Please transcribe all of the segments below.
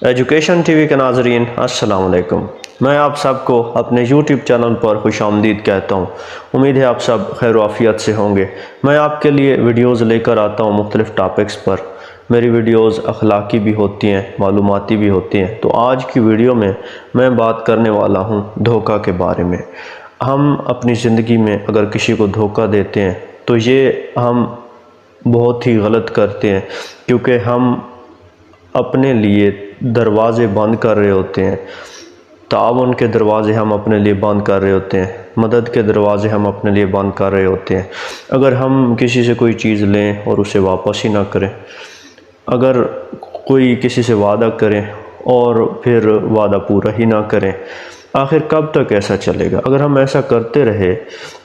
Education T V کے ناظرین السلام علیکم۔ میں آپ سب کو اپنے یوٹیوب چینل پر خوش آمدید کہتا ہوں۔ امید ہے آپ سب خیر و عافیت سے ہوں گے۔ میں آپ کے لیے ویڈیوز لے کر آتا ہوں مختلف ٹاپکس پر۔ میری ویڈیوز اخلاقی بھی ہوتی ہیں، معلوماتی بھی ہوتی ہیں۔ تو آج کی ویڈیو میں بات کرنے والا ہوں دھوکہ کے بارے میں۔ ہم اپنی زندگی میں اگر کسی کو دھوکہ دیتے ہیں تو یہ ہم بہت ہی غلط کرتے ہیں، کیونکہ ہم اپنے لیے دروازے بند کر رہے ہوتے ہیں۔ تعاون کے دروازے ہم اپنے لیے بند کر رہے ہوتے ہیں، مدد کے دروازے ہم اپنے لیے بند کر رہے ہوتے ہیں۔ اگر ہم کسی سے کوئی چیز لیں اور اسے واپس ہی نہ کریں، اگر کوئی کسی سے وعدہ کریں اور پھر وعدہ پورا ہی نہ کریں، آخر کب تک ایسا چلے گا؟ اگر ہم ایسا کرتے رہے،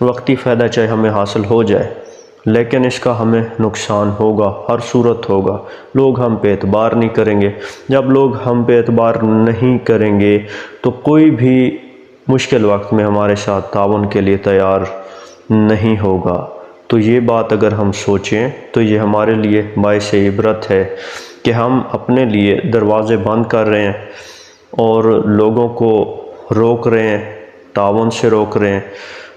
وقتی فائدہ چاہے ہمیں حاصل ہو جائے لیکن اس کا ہمیں نقصان ہوگا، ہر صورت ہوگا۔ لوگ ہم پہ اعتبار نہیں کریں گے۔ جب لوگ ہم پہ اعتبار نہیں کریں گے تو کوئی بھی مشکل وقت میں ہمارے ساتھ تعاون کے لیے تیار نہیں ہوگا۔ تو یہ بات اگر ہم سوچیں تو یہ ہمارے لیے باعث عبرت ہے کہ ہم اپنے لیے دروازے بند کر رہے ہیں اور لوگوں کو روک رہے ہیں، تعاون سے روک رہے ہیں۔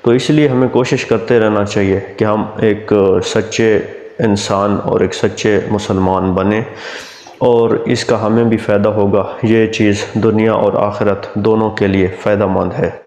تو اس لیے ہمیں کوشش کرتے رہنا چاہیے کہ ہم ایک سچے انسان اور ایک سچے مسلمان بنیں، اور اس کا ہمیں بھی فائدہ ہوگا۔ یہ چیز دنیا اور آخرت دونوں کے لیے فائدہ مند ہے۔